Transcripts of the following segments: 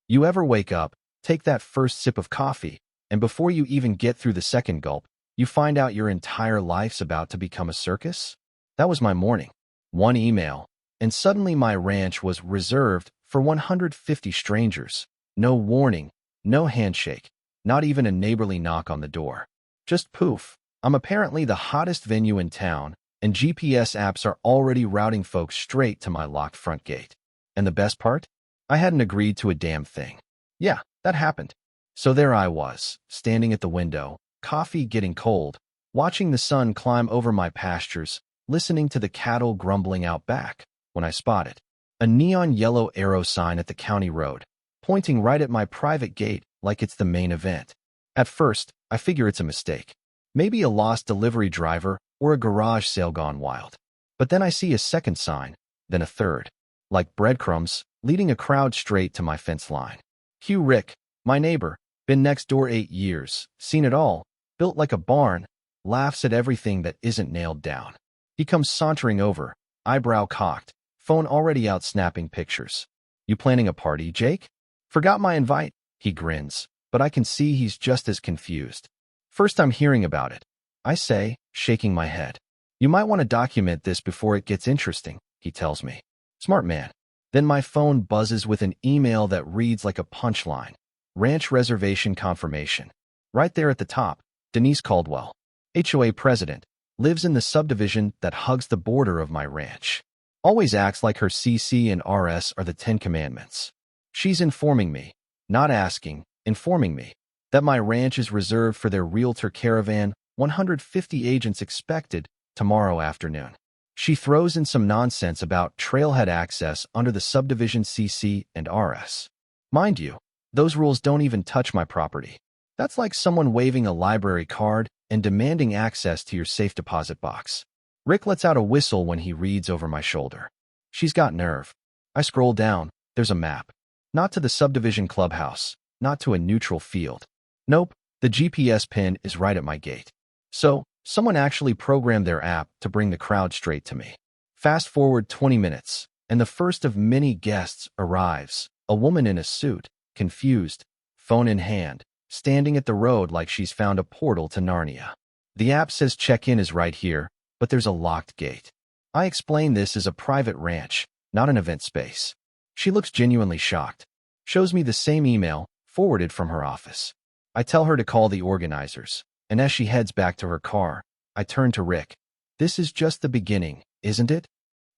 You ever wake up, take that first sip of coffee, and before you even get through the second gulp, you find out your entire life's about to become a circus? That was my morning. One email, and suddenly my ranch was reserved for 150 strangers. No warning, no handshake, not even a neighborly knock on the door. Just poof. I'm apparently the hottest venue in town, and GPS apps are already routing folks straight to my locked front gate. And the best part? I hadn't agreed to a damn thing. Yeah, that happened. So there I was, standing at the window, coffee getting cold, watching the sun climb over my pastures, listening to the cattle grumbling out back, when I spotted a neon yellow arrow sign at the county road, pointing right at my private gate like it's the main event. At first, I figure it's a mistake. Maybe a lost delivery driver or a garage sale gone wild. But then I see a second sign, then a third, like breadcrumbs, leading a crowd straight to my fence line. Hugh Rick, my neighbor, been next door 8 years, seen it all, built like a barn, laughs at everything that isn't nailed down. He comes sauntering over, eyebrow cocked, phone already out snapping pictures. You planning a party, Jake? Forgot my invite, he grins, but I can see he's just as confused. First I'm hearing about it, I say, shaking my head. You might want to document this before it gets interesting, he tells me. Smart man. Then my phone buzzes with an email that reads like a punchline. Ranch reservation confirmation. Right there at the top, Denise Caldwell, HOA president, lives in the subdivision that hugs the border of my ranch. Always acts like her CC and RS are the 10 commandments. She's informing me, not asking, informing me, that my ranch is reserved for their realtor caravan, 150 agents expected, tomorrow afternoon. She throws in some nonsense about trailhead access under the subdivision CC and RS. Mind you, those rules don't even touch my property. That's like someone waving a library card and demanding access to your safe deposit box. Rick lets out a whistle when he reads over my shoulder. She's got nerve. I scroll down, there's a map. Not to the subdivision clubhouse, not to a neutral field. Nope, the GPS pin is right at my gate. So, someone actually programmed their app to bring the crowd straight to me. Fast forward 20 minutes, and the first of many guests arrives, a woman in a suit, confused, phone in hand, standing at the road like she's found a portal to Narnia. The app says check-in is right here, but there's a locked gate. I explain this as a private ranch, not an event space. She looks genuinely shocked. Shows me the same email, forwarded from her office. I tell her to call the organizers, and as she heads back to her car, I turn to Rick. This is just the beginning, isn't it?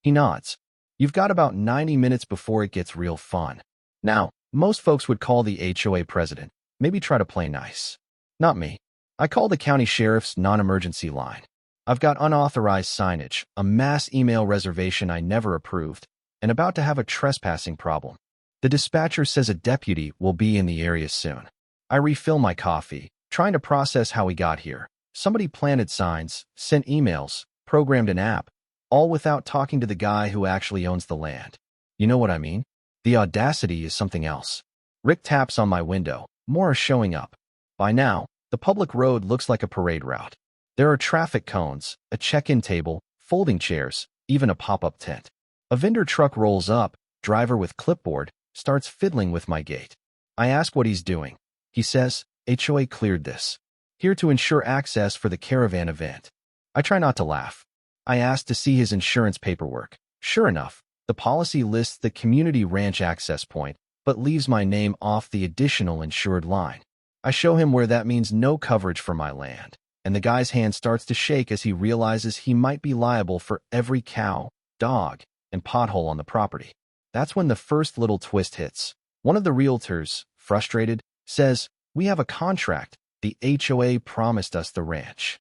He nods. You've got about 90 minutes before it gets real fun. Now, most folks would call the HOA president, maybe try to play nice. Not me. I call the county sheriff's non-emergency line. I've got unauthorized signage, a mass email reservation I never approved, and about to have a trespassing problem. The dispatcher says a deputy will be in the area soon. I refill my coffee, trying to process how we got here. Somebody planted signs, sent emails, programmed an app, all without talking to the guy who actually owns the land. You know what I mean? The audacity is something else. Rick taps on my window. More are showing up. By now, the public road looks like a parade route. There are traffic cones, a check-in table, folding chairs, even a pop-up tent. A vendor truck rolls up, driver with clipboard, starts fiddling with my gate. I ask what he's doing. He says, HOA cleared this. Here to ensure access for the caravan event. I try not to laugh. I ask to see his insurance paperwork. Sure enough, the policy lists the community ranch access point, but leaves my name off the additional insured line. I show him where that means no coverage for my land, and the guy's hand starts to shake as he realizes he might be liable for every cow, dog, and pothole on the property. That's when the first little twist hits. One of the realtors, frustrated, says, "We have a contract. The HOA promised us the ranch."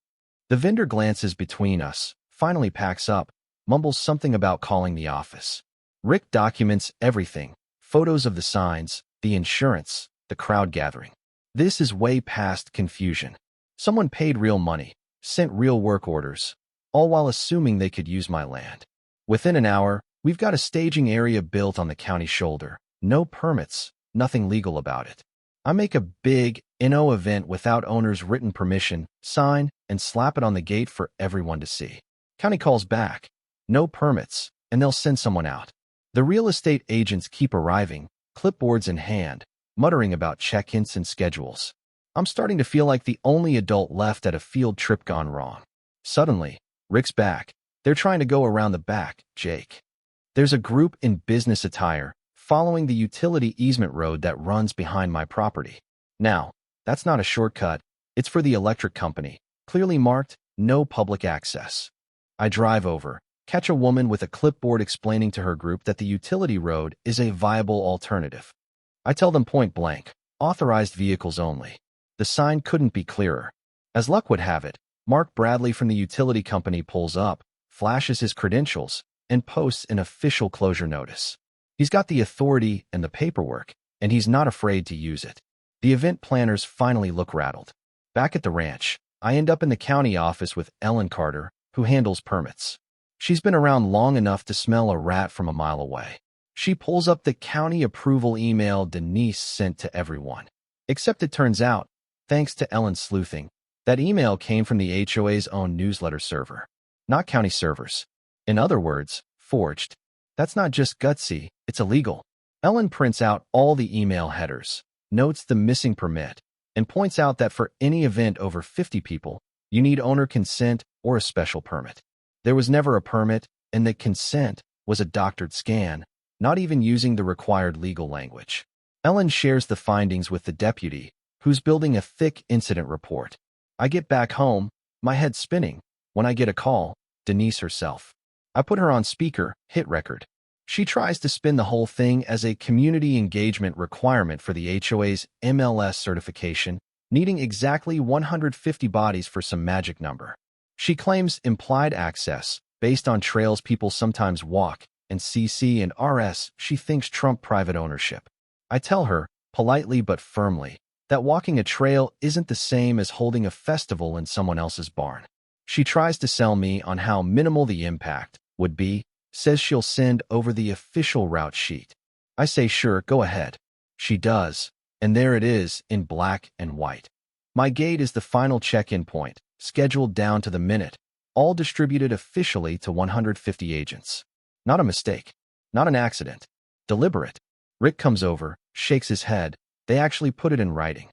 The vendor glances between us, finally packs up, mumbles something about calling the office. Rick documents everything, photos of the signs, the insurance, the crowd gathering. This is way past confusion. Someone paid real money, sent real work orders, all while assuming they could use my land. Within an hour, we've got a staging area built on the county shoulder. No permits, nothing legal about it. I make a big NO event without owner's written permission, sign, and slap it on the gate for everyone to see. County calls back. No permits, and they'll send someone out. The real estate agents keep arriving, clipboards in hand, muttering about check-ins and schedules. I'm starting to feel like the only adult left at a field trip gone wrong. Suddenly, Rick's back. They're trying to go around the back, Jake. There's a group in business attire following the utility easement road that runs behind my property. Now, that's not a shortcut. It's for the electric company, clearly marked, no public access. I drive over, catch a woman with a clipboard explaining to her group that the utility road is a viable alternative. I tell them point blank, authorized vehicles only. The sign couldn't be clearer. As luck would have it, Mark Bradley from the utility company pulls up, flashes his credentials, and posts an official closure notice. He's got the authority and the paperwork, and he's not afraid to use it. The event planners finally look rattled. Back at the ranch, I end up in the county office with Ellen Carter, who handles permits. She's been around long enough to smell a rat from a mile away. She pulls up the county approval email Denise sent to everyone. Except it turns out, thanks to Ellen's sleuthing, that email came from the HOA's own newsletter server, not county servers. In other words, forged. That's not just gutsy, it's illegal. Ellen prints out all the email headers, notes the missing permit, and points out that for any event over 50 people, you need owner consent or a special permit. There was never a permit, and the consent was a doctored scan, not even using the required legal language. Ellen shares the findings with the deputy, who's building a thick incident report. I get back home, my head spinning, when I get a call, Denise herself. I put her on speaker, hit record. She tries to spin the whole thing as a community engagement requirement for the HOA's MLS certification, needing exactly 150 bodies for some magic number. She claims implied access, based on trails people sometimes walk, and CC and RS she thinks trump private ownership. I tell her, politely but firmly, that walking a trail isn't the same as holding a festival in someone else's barn. She tries to sell me on how minimal the impact would be, says she'll send over the official route sheet. I say sure, go ahead. She does, and there it is in black and white. My gate is the final check-in point, scheduled down to the minute, all distributed officially to 150 agents. Not a mistake, not an accident, deliberate. Rick comes over, shakes his head. They actually put it in writing.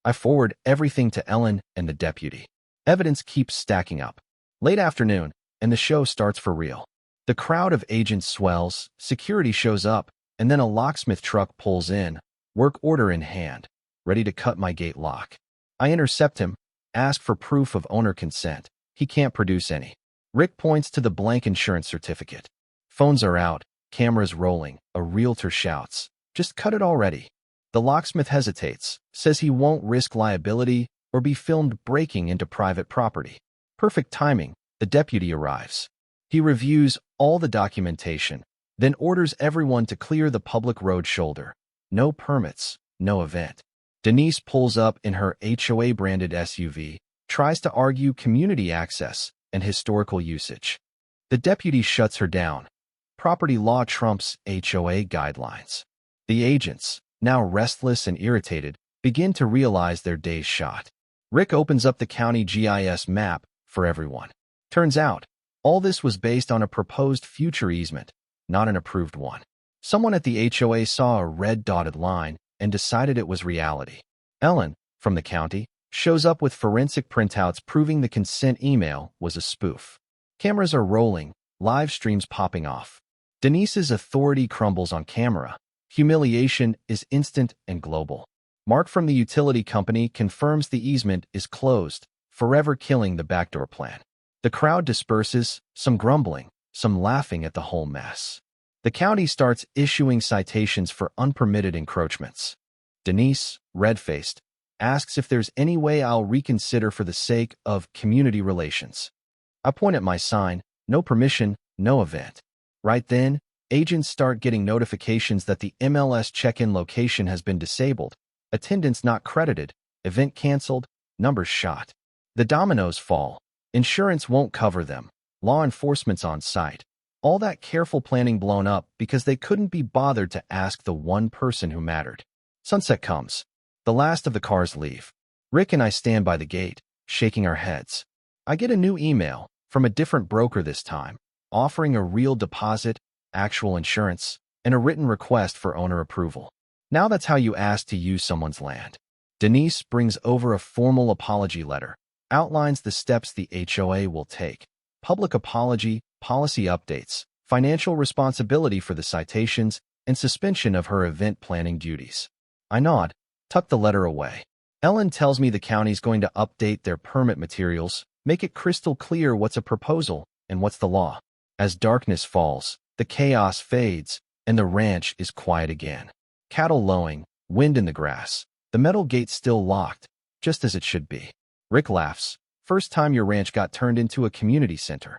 I forward everything to Ellen and the deputy. Evidence keeps stacking up. Late afternoon, and the show starts for real. The crowd of agents swells, security shows up, and then a locksmith truck pulls in, work order in hand, ready to cut my gate lock. I intercept him, ask for proof of owner consent. He can't produce any. Rick points to the blank insurance certificate. Phones are out, cameras rolling, a realtor shouts, "Just cut it already." The locksmith hesitates, says he won't risk liability or be filmed breaking into private property. Perfect timing, the deputy arrives. He reviews all the documentation, then orders everyone to clear the public road shoulder. No permits, no event. Denise pulls up in her HOA-branded SUV, tries to argue community access and historical usage. The deputy shuts her down. Property law trumps HOA guidelines. The agents, now restless and irritated, begin to realize their day's shot. Rick opens up the county GIS map for everyone. Turns out, all this was based on a proposed future easement, not an approved one. Someone at the HOA saw a red dotted line and decided it was reality. Ellen, from the county, shows up with forensic printouts proving the consent email was a spoof. Cameras are rolling, live streams popping off. Denise's authority crumbles on camera. Humiliation is instant and global. Mark from the utility company confirms the easement is closed, forever killing the backdoor plan. The crowd disperses, some grumbling, some laughing at the whole mess. The county starts issuing citations for unpermitted encroachments. Denise, red-faced, asks if there's any way I'll reconsider for the sake of community relations. I point at my sign, no permission, no event. Right then, agents start getting notifications that the MLS check-in location has been disabled, attendance not credited, event canceled, numbers shot. The dominoes fall. Insurance won't cover them. Law enforcement's on site. All that careful planning blown up because they couldn't be bothered to ask the one person who mattered. Sunset comes. The last of the cars leave. Rick and I stand by the gate, shaking our heads. I get a new email, from a different broker this time, offering a real deposit, actual insurance, and a written request for owner approval. Now that's how you ask to use someone's land. Denise brings over a formal apology letter, outlines the steps the HOA will take, public apology, policy updates, financial responsibility for the citations, and suspension of her event planning duties. I nod, tuck the letter away. Ellen tells me the county's going to update their permit materials, make it crystal clear what's a proposal and what's the law. As darkness falls, the chaos fades, and the ranch is quiet again. Cattle lowing, wind in the grass, the metal gate still locked, just as it should be. Rick laughs. First time your ranch got turned into a community center.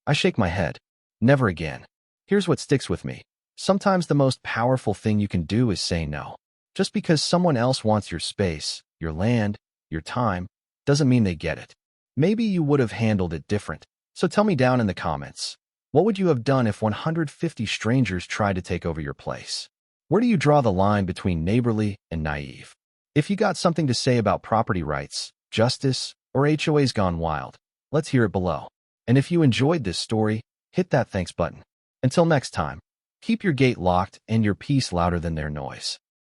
I shake my head. Never again. Here's what sticks with me. Sometimes the most powerful thing you can do is say no. Just because someone else wants your space, your land, your time, doesn't mean they get it. Maybe you would have handled it different. So tell me down in the comments. What would you have done if 150 strangers tried to take over your place? Where do you draw the line between neighborly and naive? If you got something to say about property rights, justice, or HOAs gone wild, let's hear it below. And if you enjoyed this story, hit that thanks button. Until next time, keep your gate locked and your peace louder than their noise.